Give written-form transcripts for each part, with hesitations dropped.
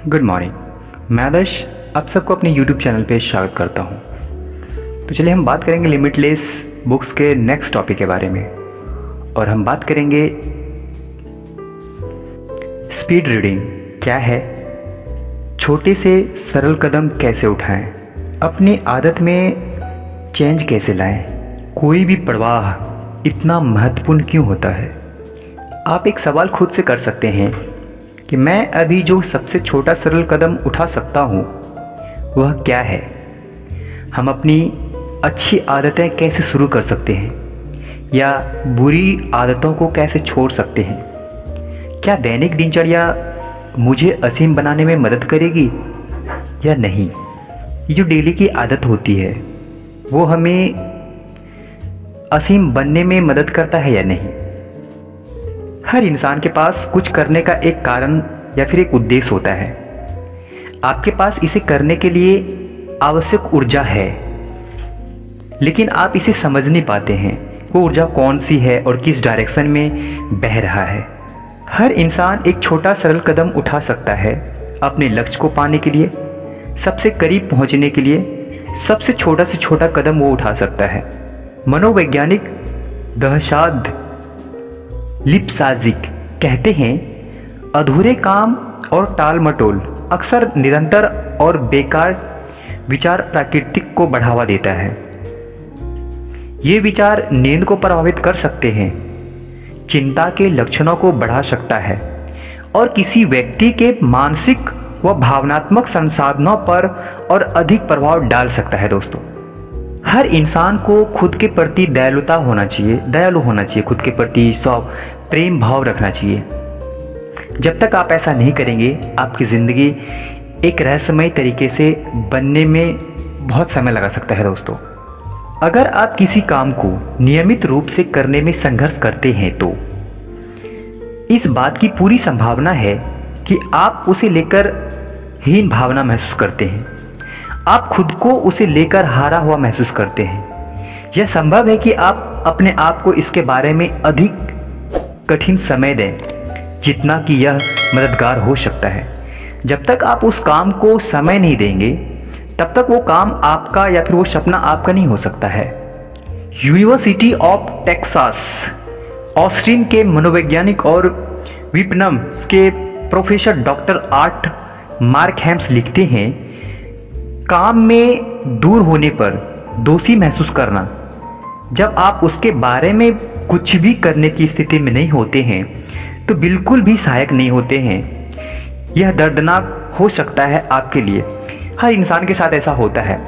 Good morning. मैं आदर्श आप सबको अपने YouTube चैनल पे स्वागत करता हूँ। तो चलिए हम बात करेंगे लिमिटलेस बुक्स के नेक्स्ट टॉपिक के बारे में, और हम बात करेंगे स्पीड रीडिंग क्या है, छोटे से सरल कदम कैसे उठाएं, अपनी आदत में चेंज कैसे लाएं, कोई भी प्रवाह इतना महत्वपूर्ण क्यों होता है। आप एक सवाल खुद से कर सकते हैं कि मैं अभी जो सबसे छोटा सरल कदम उठा सकता हूँ वह क्या है। हम अपनी अच्छी आदतें कैसे शुरू कर सकते हैं या बुरी आदतों को कैसे छोड़ सकते हैं। क्या दैनिक दिनचर्या मुझे असीम बनाने में मदद करेगी या नहीं। ये जो डेली की आदत होती है वो हमें असीम बनने में मदद करता है या नहीं। हर इंसान के पास कुछ करने का एक कारण या फिर एक उद्देश्य होता है। आपके पास इसे करने के लिए आवश्यक ऊर्जा है, लेकिन आप इसे समझ नहीं पाते हैं वो ऊर्जा कौन सी है और किस डायरेक्शन में बह रहा है। हर इंसान एक छोटा सरल कदम उठा सकता है अपने लक्ष्य को पाने के लिए, सबसे करीब पहुंचने के लिए। सबसे छोटा से छोटा कदम वो उठा सकता है। मनोवैज्ञानिक दहशाद लिप्साजिक कहते हैं, अधूरे काम और टाल मटोल अक्सर निरंतर और बेकार विचार प्राकृतिक को बढ़ावा देता है। ये विचार नींद को प्रभावित कर सकते हैं, चिंता के लक्षणों को बढ़ा सकता है और किसी व्यक्ति के मानसिक व भावनात्मक संसाधनों पर और अधिक प्रभाव डाल सकता है। दोस्तों, हर इंसान को खुद के प्रति दयालु होना चाहिए, खुद के प्रति प्रेम भाव रखना चाहिए। जब तक आप ऐसा नहीं करेंगे आपकी ज़िंदगी एक रहस्यमय तरीके से बनने में बहुत समय लगा सकता है। दोस्तों, अगर आप किसी काम को नियमित रूप से करने में संघर्ष करते हैं तो इस बात की पूरी संभावना है कि आप उसे लेकर हीन भावना महसूस करते हैं, आप खुद को उसे लेकर हारा हुआ महसूस करते हैं। यह संभव है कि आप अपने आप को इसके बारे में अधिक कठिन समय दें जितना कि यह मददगार हो सकता है। जब तक आप उस काम को समय नहीं देंगे तब तक वो काम आपका या फिर वो सपना आपका नहीं हो सकता है। यूनिवर्सिटी ऑफ टेक्सास ऑस्टिन के मनोवैज्ञानिक और विपणन के प्रोफेसर डॉक्टर आर्ट मार्कहैम्स लिखते हैं, काम में दूर होने पर दोषी महसूस करना जब आप उसके बारे में कुछ भी करने की स्थिति में नहीं होते हैं तो बिल्कुल भी सहायक नहीं होते हैं। यह दर्दनाक हो सकता है आपके लिए। हर इंसान के साथ ऐसा होता है।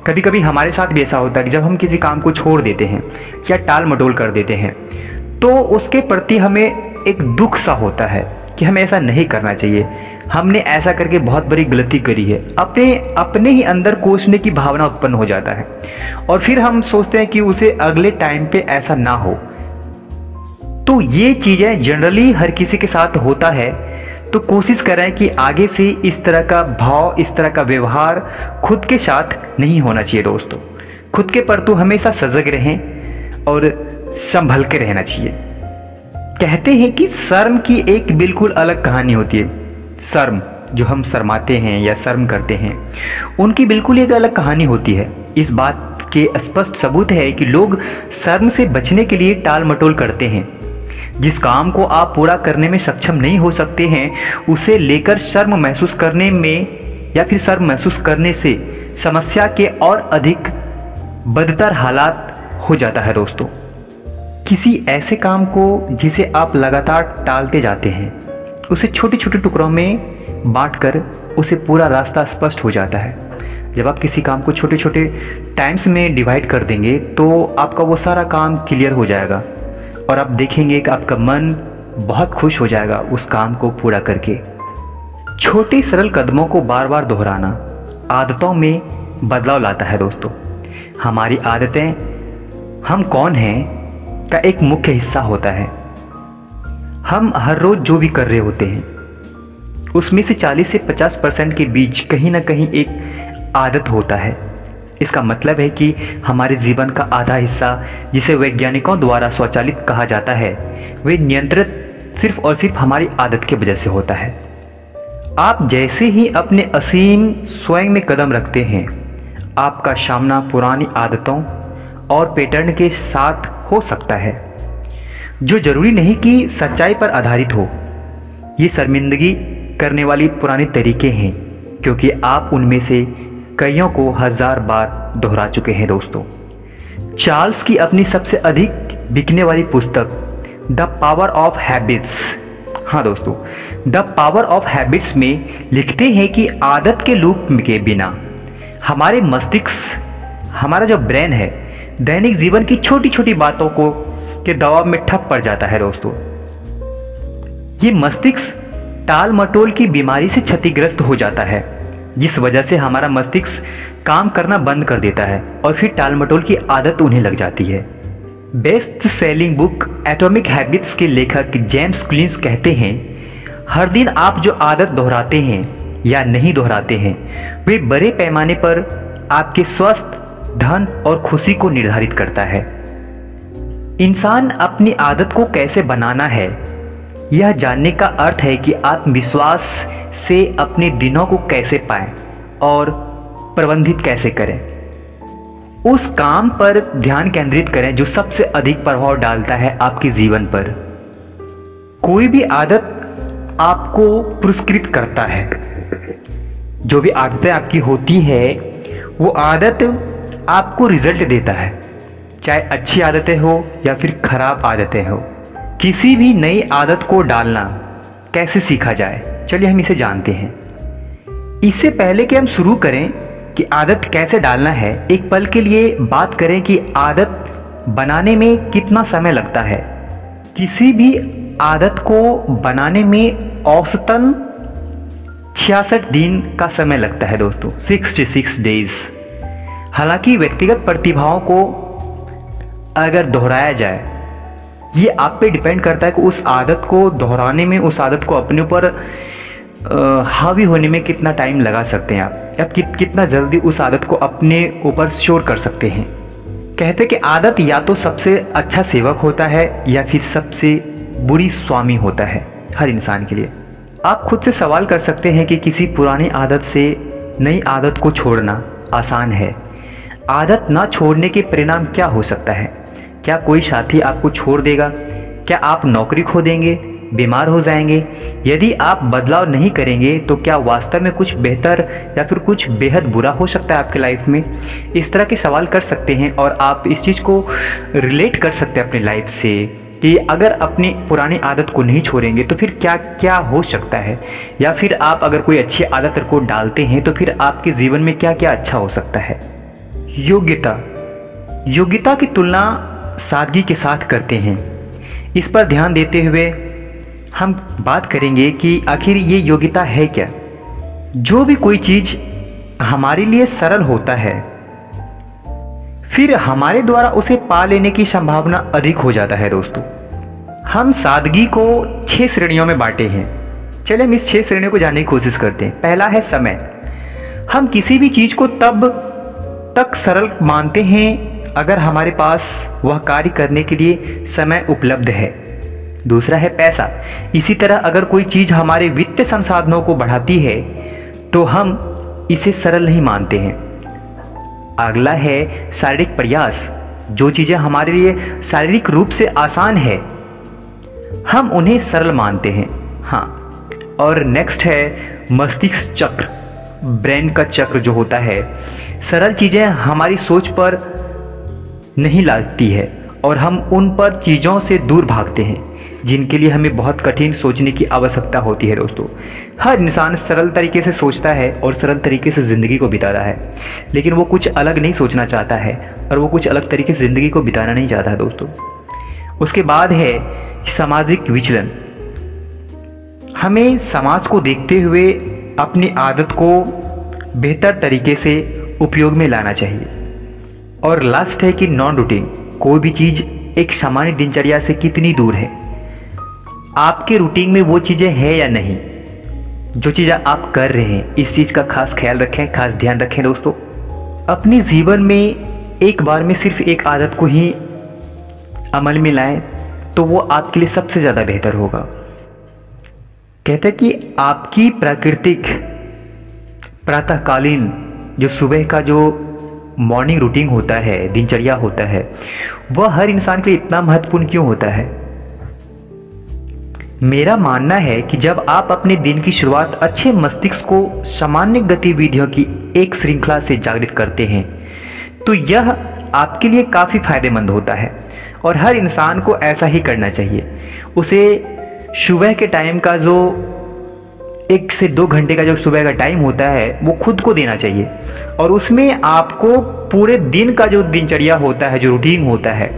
कभी कभी हमारे साथ भी ऐसा होता है कि जब हम किसी काम को छोड़ देते हैं या टाल मटोल कर देते हैं तो उसके प्रति हमें एक दुख सा होता है कि हमें ऐसा नहीं करना चाहिए, हमने ऐसा करके बहुत बड़ी गलती करी है। अपने ही अंदर कोसने की भावना उत्पन्न हो जाता है और फिर हम सोचते हैं कि उसे अगले टाइम पे ऐसा ना हो। तो ये चीज़ें जनरली हर किसी के साथ होता है। तो कोशिश करें कि आगे से इस तरह का भाव, इस तरह का व्यवहार खुद के साथ नहीं होना चाहिए। दोस्तों, खुद के प्रति हमेशा सजग रहें और संभल के रहना चाहिए। कहते हैं कि शर्म की एक बिल्कुल अलग कहानी होती है। शर्म, जो हम शर्माते हैं या शर्म करते हैं, उनकी बिल्कुल एक अलग कहानी होती है। इस बात के स्पष्ट सबूत है कि लोग शर्म से बचने के लिए टाल मटोल करते हैं। जिस काम को आप पूरा करने में सक्षम नहीं हो सकते हैं उसे लेकर शर्म महसूस करने में या फिर शर्म महसूस करने से समस्या के और अधिक बदतर हालात हो जाता है। दोस्तों, किसी ऐसे काम को जिसे आप लगातार टालते जाते हैं उसे छोटे छोटे टुकड़ों में बांटकर उसे पूरा रास्ता स्पष्ट हो जाता है। जब आप किसी काम को छोटे छोटे टाइम्स में डिवाइड कर देंगे तो आपका वो सारा काम क्लियर हो जाएगा और आप देखेंगे कि आपका मन बहुत खुश हो जाएगा उस काम को पूरा करके। छोटे सरल कदमों को बार बार दोहराना आदतों में बदलाव लाता है। दोस्तों, हमारी आदतें हम कौन हैं का एक मुख्य हिस्सा होता है। हम हर रोज जो भी कर रहे होते हैं उसमें से 40 से 50% के बीच कहीं ना कहीं एक आदत होता है। इसका मतलब है कि हमारे जीवन का आधा हिस्सा, जिसे वैज्ञानिकों द्वारा स्वचालित कहा जाता है, वे नियंत्रित सिर्फ और सिर्फ हमारी आदत की वजह से होता है। आप जैसे ही अपने असीम स्वयं में कदम रखते हैं, आपका सामना पुरानी आदतों और पैटर्न के साथ हो सकता है, जो जरूरी नहीं कि सच्चाई पर आधारित हो। ये शर्मिंदगी करने वाली पुराने तरीके हैं, क्योंकि आप उनमें से कईयों को 1000 बार दोहरा चुके हैं दोस्तों। चार्ल्स की अपनी सबसे अधिक बिकने वाली पुस्तक द पावर ऑफ हैबिट्स, हाँ दोस्तों, द पावर ऑफ हैबिट्स में लिखते हैं कि आदत के लूप के बिना हमारे मस्तिष्क, हमारा जो ब्रेन है, दैनिक जीवन की छोटी छोटी बातों को के दबाव में ठप पड़ जाता है दोस्तों। ये मस्तिष्क टाल मटोल की बीमारी से क्षतिग्रस्त हो जाता है, जिस वजह से हमारा मस्तिष्क काम करना बंद कर देता है और फिर टाल मटोल की आदत उन्हें लग जाती है। Best selling book atomic habits के लेखक जेम्स क्लिंस कहते हैं, हर दिन आप जो आदत दोहराते हैं या नहीं दोहराते हैं, वे बड़े पैमाने पर आपके स्वास्थ्य, धन और खुशी को निर्धारित करता है। इंसान अपनी आदत को कैसे बनाना है, यह जानने का अर्थ है कि आत्मविश्वास से अपने दिनों को कैसे पाएं और प्रबंधित कैसे करें। उस काम पर ध्यान केंद्रित करें जो सबसे अधिक प्रभाव डालता है आपके जीवन पर। कोई भी आदत आपको पुरस्कृत करता है। जो भी आदतें आपकी होती है, वो आदत आपको रिजल्ट देता है, चाहे अच्छी आदतें हो या फिर खराब आदतें हो। किसी भी नई आदत को डालना कैसे सीखा जाए, चलिए हम इसे जानते हैं। इससे पहले कि हम शुरू करें कि आदत कैसे डालना है, एक पल के लिए बात करें कि आदत बनाने में कितना समय लगता है। किसी भी आदत को बनाने में औसतन 66 दिन का समय लगता है दोस्तों, 66 डेज। हालांकि व्यक्तिगत प्रतिभाओं को अगर दोहराया जाए, ये आप पे डिपेंड करता है कि उस आदत को दोहराने में, उस आदत को अपने ऊपर हावी होने में कितना टाइम लगा सकते हैं आप कितना जल्दी उस आदत को अपने ऊपर श्योर कर सकते हैं। कहते हैं कि आदत या तो सबसे अच्छा सेवक होता है या फिर सबसे बुरी स्वामी होता है हर इंसान के लिए। आप खुद से सवाल कर सकते हैं कि किसी पुरानी आदत से नई आदत को छोड़ना आसान है। आदत ना छोड़ने के परिणाम क्या हो सकता है? क्या कोई साथी आपको छोड़ देगा? क्या आप नौकरी खो देंगे, बीमार हो जाएंगे? यदि आप बदलाव नहीं करेंगे तो क्या वास्तव में कुछ बेहतर या फिर कुछ बेहद बुरा हो सकता है आपके लाइफ में? इस तरह के सवाल कर सकते हैं और आप इस चीज़ को रिलेट कर सकते हैं अपनी लाइफ से कि अगर अपनी पुरानी आदत को नहीं छोड़ेंगे तो फिर क्या क्या हो सकता है, या फिर आप अगर कोई अच्छी आदत को डालते हैं तो फिर आपके जीवन में क्या क्या अच्छा हो सकता है। योग्यता की तुलना सादगी के साथ करते हैं। इस पर ध्यान देते हुए हम बात करेंगे कि आखिर ये योग्यता है क्या। जो भी कोई चीज़ हमारे लिए सरल होता है, फिर हमारे द्वारा उसे पा लेने की संभावना अधिक हो जाता है दोस्तों। हम सादगी को 6 श्रेणियों में बांटे हैं। चलिए हम इस 6 श्रेणियों को जानने की कोशिश करते हैं। पहला है समय। हम किसी भी चीज़ को तब तक सरल मानते हैं अगर हमारे पास वह कार्य करने के लिए समय उपलब्ध है। दूसरा है पैसा। इसी तरह अगर कोई चीज़ हमारे वित्तीय संसाधनों को बढ़ाती है तो हम इसे सरल नहीं मानते हैं। अगला है शारीरिक प्रयास। जो चीज़ें हमारे लिए शारीरिक रूप से आसान है, हम उन्हें सरल मानते हैं। हाँ, और नेक्स्ट है मस्तिष्क चक्र, ब्रेन का चक्र जो होता है। सरल चीज़ें हमारी सोच पर नहीं लगती है और हम उन पर चीज़ों से दूर भागते हैं जिनके लिए हमें बहुत कठिन सोचने की आवश्यकता होती है दोस्तों। हर इंसान सरल तरीके से सोचता है और सरल तरीके से ज़िंदगी को बिताता है, लेकिन वो कुछ अलग नहीं सोचना चाहता है और वो कुछ अलग तरीके से ज़िंदगी को बिताना नहीं चाहता है दोस्तों। उसके बाद है सामाजिक विचलन। हमें समाज को देखते हुए अपनी आदत को बेहतर तरीके से उपयोग में लाना चाहिए। और लास्ट है कि नॉन रूटीन। कोई भी चीज़ एक सामान्य दिनचर्या से कितनी दूर है, आपके रूटीन में वो चीज़ें हैं या नहीं, जो चीज़ें आप कर रहे हैं, इस चीज़ का खास ख्याल रखें, खास ध्यान रखें दोस्तों। अपने जीवन में एक बार में सिर्फ एक आदत को ही अमल में लाएं तो वो आपके लिए सबसे ज़्यादा बेहतर होगा। कहते हैं कि आपकी प्राकृतिक प्रातःकालीन जो सुबह का जो मॉर्निंग रूटीन होता है, दिनचर्या होता है, वह हर इंसान के लिए इतना महत्वपूर्ण क्यों होता है? मेरा मानना है कि जब आप अपने दिन की शुरुआत अच्छे मस्तिष्क को सामान्य गतिविधियों की एक श्रृंखला से जागृत करते हैं तो यह आपके लिए काफ़ी फायदेमंद होता है और हर इंसान को ऐसा ही करना चाहिए। उसे सुबह के टाइम का जो 1 से 2 घंटे का जो सुबह का टाइम होता है वो खुद को देना चाहिए और उसमें आपको पूरे दिन का जो दिनचर्या होता है, जो रूटीन होता है,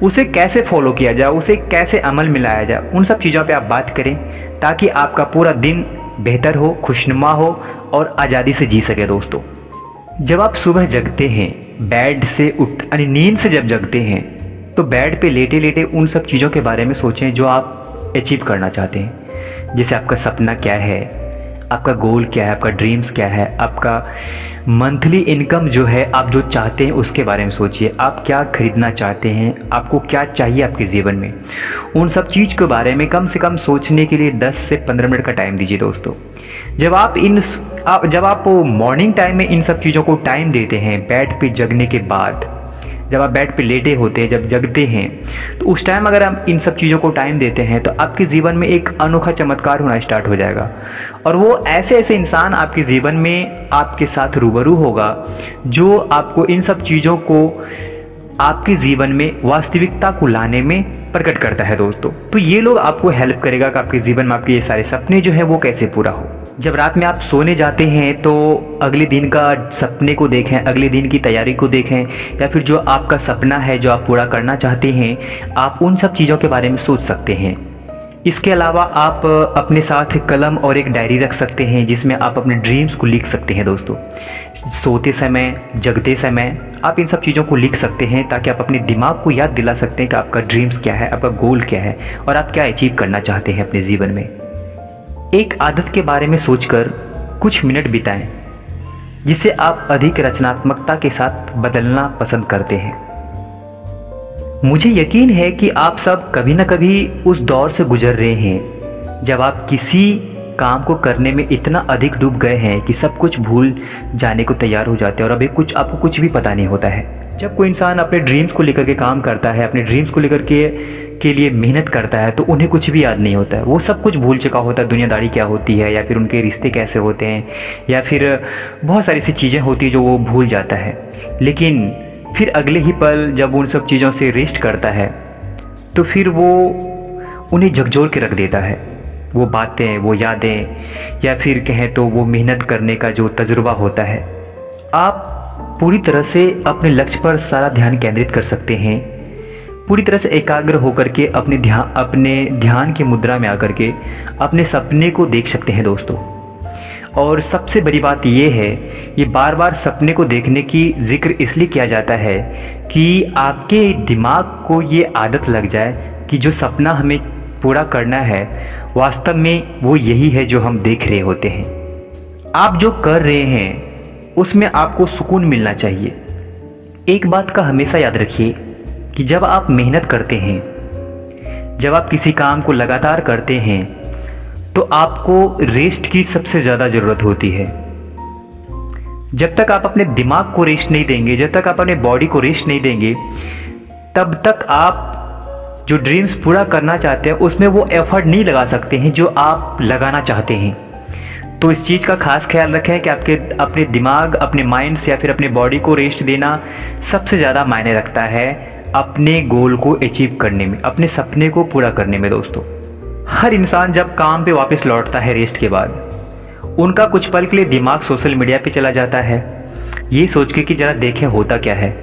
उसे कैसे फॉलो किया जाए, उसे कैसे अमल में लाया जाए, उन सब चीज़ों पे आप बात करें ताकि आपका पूरा दिन बेहतर हो, खुशनुमा हो और आज़ादी से जी सके। दोस्तों, जब आप सुबह जगते हैं, बेड से यानी नींद से जब जगते हैं तो बेड पे लेटे लेटे उन सब चीज़ों के बारे में सोचें जो आप अचीव करना चाहते हैं। जैसे आपका सपना क्या है, आपका गोल क्या है, आपका ड्रीम्स क्या है, आपका मंथली इनकम जो है आप जो चाहते हैं उसके बारे में सोचिए। आप क्या खरीदना चाहते हैं, आपको क्या चाहिए आपके जीवन में, उन सब चीज़ के बारे में कम से कम सोचने के लिए 10 से 15 मिनट का टाइम दीजिए। दोस्तों, जब आप मॉर्निंग टाइम में इन सब चीज़ों को टाइम देते हैं, बेड पे जगने के बाद, जब आप बेड पे लेटे होते हैं, जब जगते हैं, तो उस टाइम अगर हम इन सब चीज़ों को टाइम देते हैं तो आपके जीवन में एक अनोखा चमत्कार होना स्टार्ट हो जाएगा और वो ऐसे ऐसे इंसान आपके जीवन में आपके साथ रूबरू होगा जो आपको इन सब चीज़ों को आपके जीवन में वास्तविकता को लाने में प्रकट करता है। दोस्तों, तो ये लोग आपको हेल्प करेगा कि आपके जीवन में आपके ये सारे सपने जो है वो कैसे पूरा हो। जब रात में आप सोने जाते हैं तो अगले दिन का सपने को देखें, अगले दिन की तैयारी को देखें, या फिर जो आपका सपना है जो आप पूरा करना चाहते हैं, आप उन सब चीज़ों के बारे में सोच सकते हैं। इसके अलावा आप अपने साथ एक कलम और एक डायरी रख सकते हैं जिसमें आप अपने ड्रीम्स को लिख सकते हैं। दोस्तों, सोते समय, जगते समय आप इन सब चीज़ों को लिख सकते हैं ताकि आप अपने दिमाग को याद दिला सकते हैं कि आपका ड्रीम्स क्या है, आपका गोल क्या है और आप क्या अचीव करना चाहते हैं अपने जीवन में। एक आदत के बारे में सोचकर कुछ मिनट बिताएं जिसे आप अधिक रचनात्मकता के साथ बदलना पसंद करते हैं। मुझे यकीन है कि आप सब कभी ना कभी उस दौर से गुजर रहे हैं जब आप किसी काम को करने में इतना अधिक डूब गए हैं कि सब कुछ भूल जाने को तैयार हो जाते हैं और अभी आपको कुछ भी पता नहीं होता है। जब कोई इंसान अपने ड्रीम्स को लेकर के काम करता है, अपने ड्रीम्स को लेकर के लिए मेहनत करता है, तो उन्हें कुछ भी याद नहीं होता है। वो सब कुछ भूल चुका होता है, दुनियादारी क्या होती है या फिर उनके रिश्ते कैसे होते हैं या फिर बहुत सारी ऐसी चीज़ें होती हैं जो वो भूल जाता है। लेकिन फिर अगले ही पल जब उन सब चीज़ों से रेस्ट करता है तो फिर वो उन्हें झकझोर के रख देता है। वो बातें, वो यादें या फिर कहें तो वो मेहनत करने का जो तजुर्बा होता है। आप पूरी तरह से अपने लक्ष्य पर सारा ध्यान केंद्रित कर सकते हैं, पूरी तरह से एकाग्र होकर के अपने ध्यान की मुद्रा में आकर के अपने सपने को देख सकते हैं। दोस्तों, और सबसे बड़ी बात ये है, ये बार बार सपने को देखने की जिक्र इसलिए किया जाता है कि आपके दिमाग को ये आदत लग जाए कि जो सपना हमें पूरा करना है वास्तव में वो यही है जो हम देख रहे होते हैं। आप जो कर रहे हैं उसमें आपको सुकून मिलना चाहिए। एक बात का हमेशा याद रखिए कि जब आप मेहनत करते हैं, जब आप किसी काम को लगातार करते हैं तो आपको रेस्ट की सबसे ज़्यादा ज़रूरत होती है। जब तक आप अपने दिमाग को रेस्ट नहीं देंगे, जब तक आप अपने बॉडी को रेस्ट नहीं देंगे, तब तक आप जो ड्रीम्स पूरा करना चाहते हैं उसमें वो एफर्ट नहीं लगा सकते हैं जो आप लगाना चाहते हैं। तो इस चीज़ का खास ख्याल रखें कि आपके अपने दिमाग, अपने माइंड से या फिर अपने बॉडी को रेस्ट देना सबसे ज़्यादा मायने रखता है अपने गोल को अचीव करने में, अपने सपने को पूरा करने में। दोस्तों, हर इंसान जब काम पे वापस लौटता है रेस्ट के बाद, उनका कुछ पल के लिए दिमाग सोशल मीडिया पे चला जाता है ये सोच के कि ज़रा देखें होता क्या है।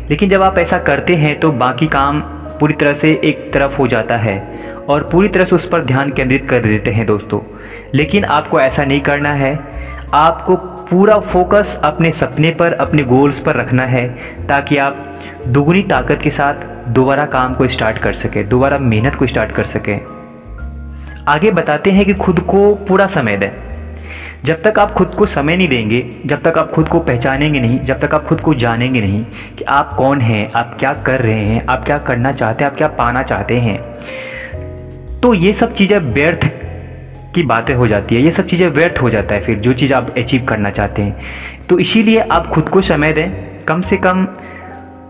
लेकिन जब आप ऐसा करते हैं तो बाकी काम पूरी तरह से एक तरफ हो जाता है और पूरी तरह से उस पर ध्यान केंद्रित कर देते हैं। दोस्तों, लेकिन आपको ऐसा नहीं करना है। आपको पूरा फोकस अपने सपने पर, अपने गोल्स पर रखना है ताकि आप दुगनी ताकत के साथ दोबारा काम को स्टार्ट कर सकें, दोबारा मेहनत को स्टार्ट कर सकें। आगे बताते हैं कि खुद को पूरा समय दें। जब तक आप खुद को समय नहीं देंगे, जब तक आप खुद को पहचानेंगे नहीं, जब तक आप खुद को जानेंगे नहीं कि आप कौन हैं, आप क्या कर रहे हैं, आप क्या करना चाहते हैं, आप क्या पाना चाहते हैं, तो ये सब चीज़ें व्यर्थ की बातें हो जाती है, ये सब चीज़ें व्यर्थ हो जाता है फिर जो चीज़ आप अचीव करना चाहते हैं। तो इसीलिए आप खुद को समय दें, कम से कम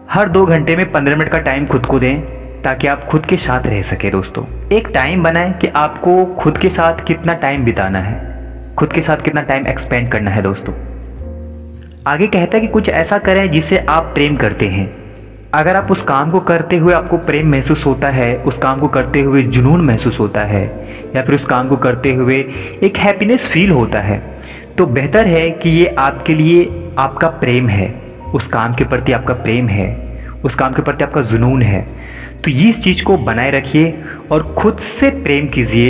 हर 2 घंटे में 15 मिनट का टाइम खुद को दें, ताकि आप खुद के साथ रह सके दोस्तों। एक टाइम बनाएं कि आपको खुद के साथ कितना टाइम बिताना है, खुद के साथ कितना टाइम एक्सपेंड करना है दोस्तों। आगे कहता है कि कुछ ऐसा करें जिससे आप प्रेम करते हैं। अगर आप उस काम को करते हुए आपको प्रेम महसूस होता है, उस काम को करते हुए जुनून महसूस होता है, या फिर उस काम को करते हुए एक हैप्पीनेस फील होता है, तो बेहतर है कि ये आपके लिए आपका प्रेम है, उस काम के प्रति आपका प्रेम है, उस काम के प्रति आपका जुनून है। तो ये इस चीज़ को बनाए रखिए और खुद से प्रेम कीजिए,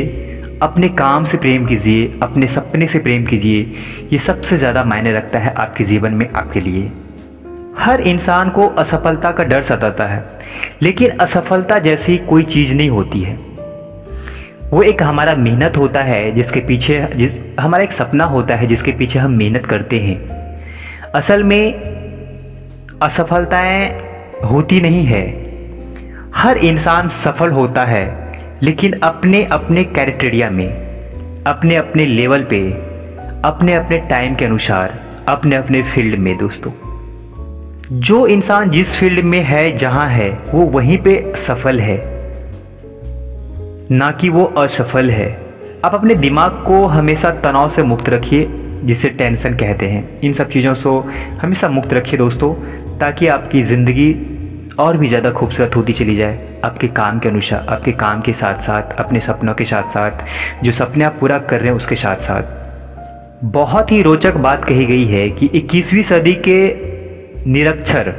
अपने काम से प्रेम कीजिए, अपने सपने से प्रेम कीजिए। ये सबसे ज़्यादा मायने रखता है आपके जीवन में, आपके लिए। हर इंसान को असफलता का डर सताता है, लेकिन असफलता जैसी कोई चीज़ नहीं होती है। वो एक हमारा मेहनत होता है जिसके पीछे, हमारा एक सपना होता है जिसके पीछे हम मेहनत करते हैं। असल में असफलताएं होती नहीं है, हर इंसान सफल होता है, लेकिन अपने अपने क्राइटेरिया में, अपने अपने लेवल पे, अपने अपने टाइम के अनुसार, अपने अपने फील्ड में दोस्तों। जो इंसान जिस फील्ड में है, जहां है, वो वहीं पे सफल है, ना कि वो असफल है। आप अपने दिमाग को हमेशा तनाव से मुक्त रखिए, जिसे टेंशन कहते हैं। इन सब चीज़ों से हमेशा मुक्त रखिए दोस्तों, ताकि आपकी ज़िंदगी और भी ज़्यादा खूबसूरत होती चली जाए, आपके काम के अनुसार, आपके काम के साथ साथ, अपने सपनों के साथ साथ, जो सपने आप पूरा कर रहे हैं उसके साथ साथ। बहुत ही रोचक बात कही गई है कि 21वीं सदी के निरक्षर,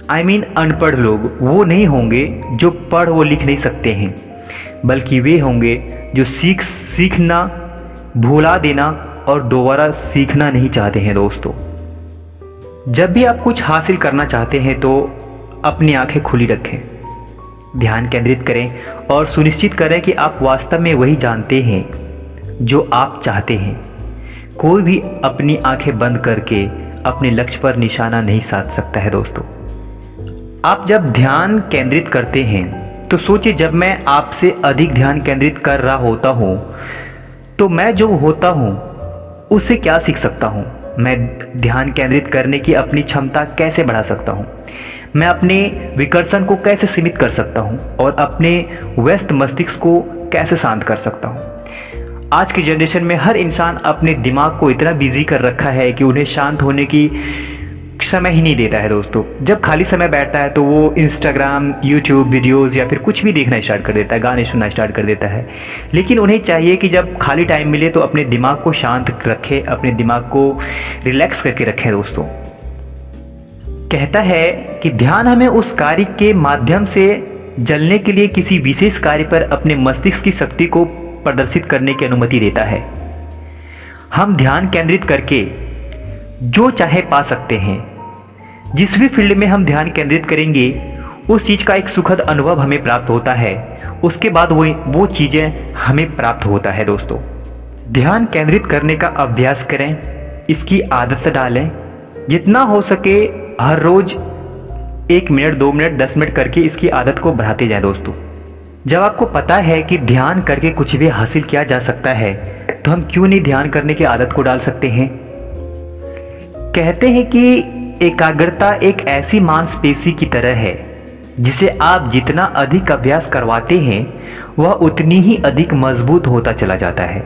अनपढ़ लोग वो नहीं होंगे जो पढ़ वो लिख नहीं सकते हैं, बल्कि वे होंगे जो सीखना, भुला देना और दोबारा सीखना नहीं चाहते हैं दोस्तों। जब भी आप कुछ हासिल करना चाहते हैं तो अपनी आंखें खुली रखें, ध्यान केंद्रित करें और सुनिश्चित करें कि आप वास्तव में वही जानते हैं जो आप चाहते हैं। कोई भी अपनी आंखें बंद करके अपने लक्ष्य पर निशाना नहीं साध सकता है दोस्तों। आप जब ध्यान केंद्रित करते हैं तो सोचिए, जब मैं आपसे अधिक ध्यान केंद्रित कर रहा होता हूं तो मैं जो होता हूं उससे क्या सीख सकता हूं, मैं ध्यान केंद्रित करने की अपनी क्षमता कैसे बढ़ा सकता हूं, मैं अपने विकर्षण को कैसे सीमित कर सकता हूं और अपने व्यस्त मस्तिष्क को कैसे शांत कर सकता हूं। आज की जनरेशन में हर इंसान अपने दिमाग को इतना बिजी कर रखा है कि उन्हें शांत होने की समय ही नहीं देता है दोस्तों। जब खाली समय बैठता है तो वो इंस्टाग्राम, यूट्यूब वीडियोस या फिर कुछ भी देखना स्टार्ट कर देता है, गाने सुनना स्टार्ट कर देता है। लेकिन उन्हें चाहिए कि जब खाली टाइम मिले तो अपने दिमाग को शांत रखें, अपने दिमाग को रिलैक्स करके रखें दोस्तों। कहता है कि ध्यान हमें उस कार्य के माध्यम से जलने के लिए किसी विशेष कार्य पर अपने मस्तिष्क की शक्ति को प्रदर्शित करने की अनुमति देता है। हम ध्यान केंद्रित करके जो चाहे पा सकते हैं। जिस भी फील्ड में हम ध्यान केंद्रित करेंगे उस चीज़ का एक सुखद अनुभव हमें प्राप्त होता है, उसके बाद वो चीज़ें हमें प्राप्त होता है दोस्तों। ध्यान केंद्रित करने का अभ्यास करें, इसकी आदत डालें, जितना हो सके हर रोज 1 मिनट, 2 मिनट, 10 मिनट करके इसकी आदत को बढ़ाते जाएं दोस्तों। जब आपको पता है कि ध्यान करके कुछ भी हासिल किया जा सकता है तो हम क्यों नहीं ध्यान करने की आदत को डाल सकते हैं। कहते हैं कि एकाग्रता एक ऐसी मांसपेशी की तरह है जिसे आप जितना अधिक अभ्यास करवाते हैं वह उतनी ही अधिक मजबूत होता चला जाता है।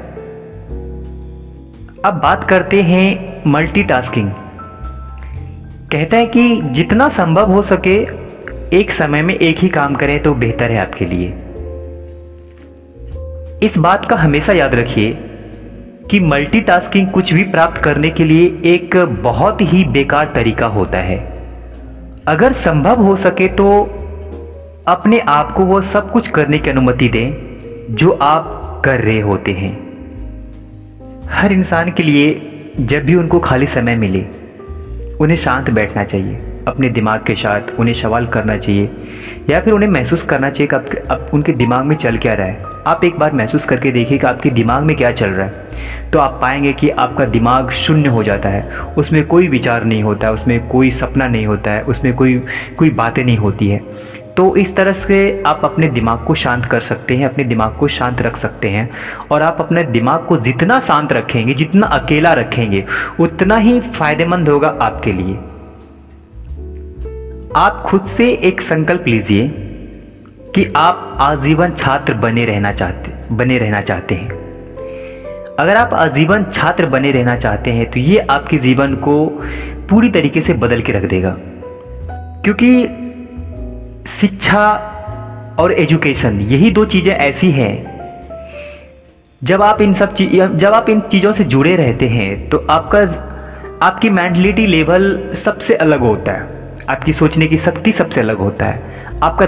अब बात करते हैं मल्टीटास्किंग। कहता है कि जितना संभव हो सके एक समय में एक ही काम करें तो बेहतर है आपके लिए। इस बात का हमेशा याद रखिए कि मल्टीटास्किंग कुछ भी प्राप्त करने के लिए एक बहुत ही बेकार तरीका होता है। अगर संभव हो सके तो अपने आप को वो सब कुछ करने की अनुमति दें जो आप कर रहे होते हैं। हर इंसान के लिए जब भी उनको खाली समय मिले उन्हें शांत बैठना चाहिए, अपने दिमाग के साथ उन्हें सवाल करना चाहिए या फिर उन्हें महसूस करना चाहिए कि अब उनके दिमाग में चल क्या रहा है। आप एक बार महसूस करके देखिए कि आपके दिमाग में क्या चल रहा है, तो आप पाएंगे कि आपका दिमाग शून्य हो जाता है, उसमें कोई विचार नहीं होता है, उसमें कोई सपना नहीं होता है, उसमें कोई बातें नहीं होती है। तो तो इस तरह से आप अपने दिमाग को शांत कर सकते हैं, अपने दिमाग को शांत रख सकते हैं। और आप अपने दिमाग को जितना शांत रखेंगे, जितना अकेला रखेंगे, उतना ही फायदेमंद होगा आपके लिए। आप खुद से एक संकल्प लीजिए कि आप आजीवन छात्र बने रहना चाहते हैं। अगर आप आजीवन छात्र बने रहना चाहते हैं तो ये आपके जीवन को पूरी तरीके से बदल के रख देगा, क्योंकि शिक्षा और एजुकेशन यही दो चीज़ें ऐसी हैं, जब आप इन चीज़ों से जुड़े रहते हैं तो आपकी मेंटलिटी लेवल सबसे अलग होता है, आपकी सोचने की शक्ति सबसे अलग होता है, आपका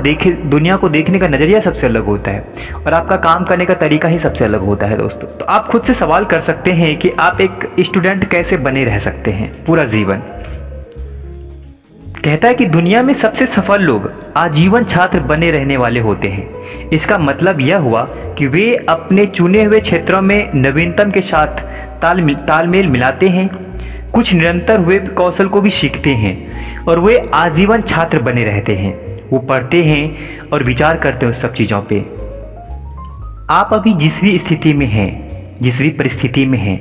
दुनिया को देखने का नज़रिया सबसे अलग होता है, और आपका काम करने का तरीका ही सबसे अलग होता है दोस्तों। तो आप खुद से सवाल कर सकते हैं कि आप एक स्टूडेंट कैसे बने रह सकते हैं पूरा जीवन। कहता है कि दुनिया में सबसे सफल लोग आजीवन छात्र बने रहने वाले होते हैं। इसका मतलब यह हुआ कि वे अपने चुने हुए क्षेत्रों में नवीनतम के साथ तालमेल मिलाते हैं, कुछ निरंतर हुए कौशल को भी सीखते हैं, और वे आजीवन छात्र बने रहते हैं। वो पढ़ते हैं और विचार करते हैं उस सब चीज़ों पे। आप अभी जिस भी स्थिति में हैं, जिस भी परिस्थिति में हैं,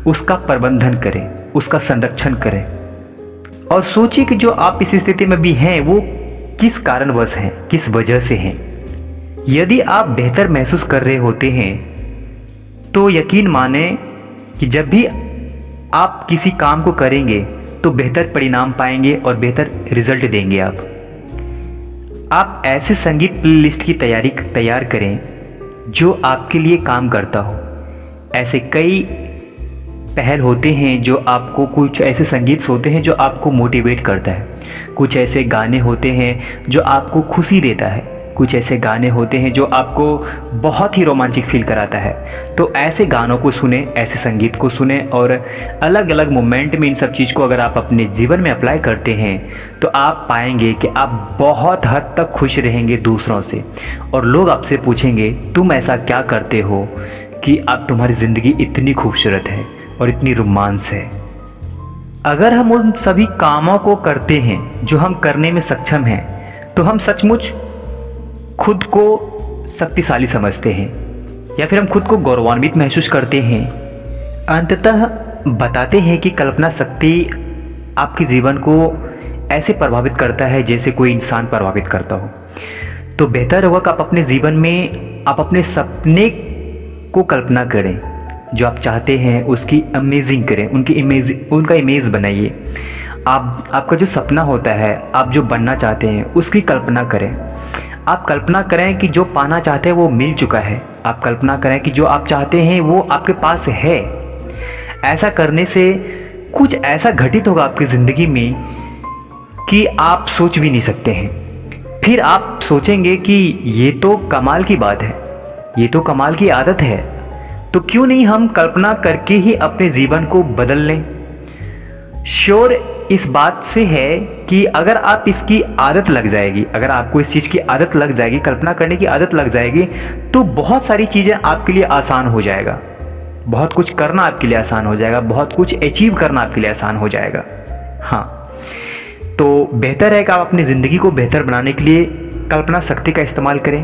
उसका प्रबंधन करें, उसका संरक्षण करें, और सोचिए कि जो आप इस स्थिति में भी हैं वो किस कारणवश हैं, किस वजह से हैं। यदि आप बेहतर महसूस कर रहे होते हैं तो यकीन माने कि जब भी आप किसी काम को करेंगे तो बेहतर परिणाम पाएंगे और बेहतर रिजल्ट देंगे। आप ऐसे संगीत प्लेलिस्ट की तैयार करें जो आपके लिए काम करता हो। ऐसे कई पहल होते हैं जो आपको, कुछ ऐसे संगीत होते हैं जो आपको मोटिवेट करता है, कुछ ऐसे गाने होते हैं जो आपको खुशी देता है, कुछ ऐसे गाने होते हैं जो आपको बहुत ही रोमांचक फील कराता है। तो ऐसे गानों को सुने, ऐसे संगीत को सुने, और अलग अलग मोमेंट में इन सब चीज़ को अगर आप अपने जीवन में अप्लाई करते हैं तो आप पाएंगे कि आप बहुत हद तक खुश रहेंगे दूसरों से, और लोग आपसे पूछेंगे तुम ऐसा क्या करते हो कि अब तुम्हारी ज़िंदगी इतनी खूबसूरत है और इतनी रोमांस है। अगर हम उन सभी कामों को करते हैं जो हम करने में सक्षम हैं तो हम सचमुच खुद को शक्तिशाली समझते हैं, या फिर हम खुद को गौरवान्वित महसूस करते हैं। अंततः बताते हैं कि कल्पना शक्ति आपके जीवन को ऐसे प्रभावित करता है जैसे कोई इंसान प्रभावित करता हो। तो बेहतर होगा कि आप अपने जीवन में आप अपने सपने को कल्पना करें, जो आप चाहते हैं उसकी अमेजिंग करें, उनका इमेज बनाइए। आपका जो सपना होता है, आप जो बनना चाहते हैं उसकी कल्पना करें। आप कल्पना करें कि जो पाना चाहते हैं वो मिल चुका है। आप कल्पना करें कि जो आप चाहते हैं वो आपके पास है। ऐसा करने से कुछ ऐसा घटित होगा आपकी ज़िंदगी में कि आप सोच भी नहीं सकते हैं। फिर आप सोचेंगे कि ये तो कमाल की बात है, ये तो कमाल की आदत है, तो क्यों नहीं हम कल्पना करके ही अपने जीवन को बदल लें। श्योर इस बात से है कि अगर आप इसकी आदत लग जाएगी, अगर आपको इस चीज़ की आदत लग जाएगी, कल्पना करने की आदत लग जाएगी, तो बहुत सारी चीज़ें आपके लिए आसान हो जाएगा, बहुत कुछ करना आपके लिए आसान हो जाएगा, बहुत कुछ अचीव करना आपके लिए आसान हो जाएगा। हाँ, तो बेहतर है कि आप अपनी ज़िंदगी को बेहतर बनाने के लिए कल्पना शक्ति का इस्तेमाल करें,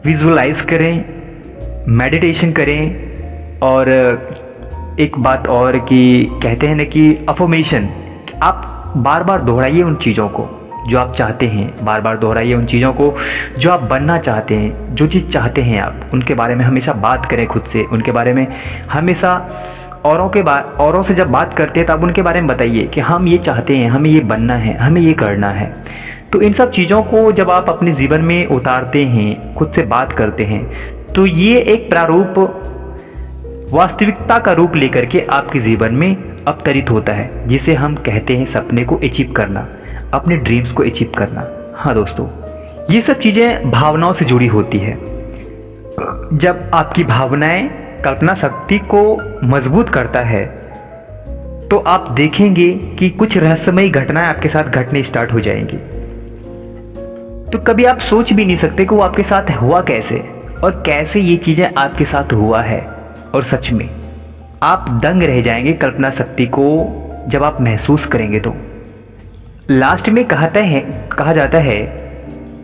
विजुअलाइज करें, मेडिटेशन करें। और एक बात और कि कहते हैं ना कि अफर्मेशन, आप बार बार दोहराइए उन चीज़ों को जो आप चाहते हैं, बार बार दोहराइए उन चीज़ों को जो आप बनना चाहते हैं, जो चीज़ चाहते हैं आप, उनके बारे में हमेशा बात करें खुद से, उनके बारे में हमेशा औरों से जब बात करते हैं तो आप उनके बारे में बताइए कि हम ये चाहते हैं, हमें ये बनना है, हमें ये करना है। तो इन सब चीज़ों को जब आप अपने जीवन में उतारते हैं, खुद से बात करते हैं, तो ये एक प्रारूप वास्तविकता का रूप लेकर के आपके जीवन में अवतरित होता है, जिसे हम कहते हैं सपने को अचीव करना, अपने ड्रीम्स को अचीव करना। हाँ दोस्तों, ये सब चीज़ें भावनाओं से जुड़ी होती है। जब आपकी भावनाएं कल्पना शक्ति को मजबूत करता है तो आप देखेंगे कि कुछ रहस्यमयी घटनाएं आपके साथ घटने स्टार्ट हो जाएंगी। तो कभी आप सोच भी नहीं सकते कि वो आपके साथ हुआ कैसे, और कैसे ये चीज़ें आपके साथ हुआ है। और सच में आप दंग रह जाएंगे कल्पना शक्ति को जब आप महसूस करेंगे। तो लास्ट में कहा जाता है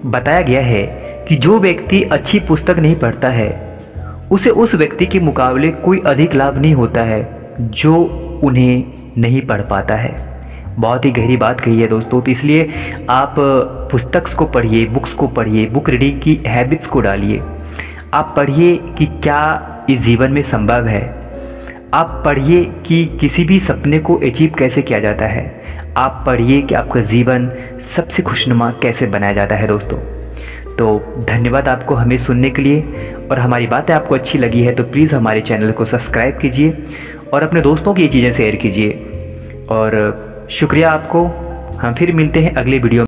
बताया गया है कि जो व्यक्ति अच्छी पुस्तक नहीं पढ़ता है उसे उस व्यक्ति के मुकाबले कोई अधिक लाभ नहीं होता है जो उन्हें नहीं पढ़ पाता है। बहुत ही गहरी बात कही है दोस्तों। तो इसलिए आप पुस्तक को पढ़िए, बुक्स को पढ़िए, बुक रीडिंग की हैबिट्स को डालिए। आप पढ़िए कि क्या इस जीवन में संभव है। आप पढ़िए कि किसी भी सपने को अचीव कैसे किया जाता है। आप पढ़िए कि आपका जीवन सबसे खुशनुमा कैसे बनाया जाता है दोस्तों। तो धन्यवाद आपको हमें सुनने के लिए, और हमारी बातें आपको अच्छी लगी है तो प्लीज़ हमारे चैनल को सब्सक्राइब कीजिए और अपने दोस्तों की ये चीज़ें शेयर कीजिए। और शुक्रिया आपको। हम फिर मिलते हैं अगले वीडियो में।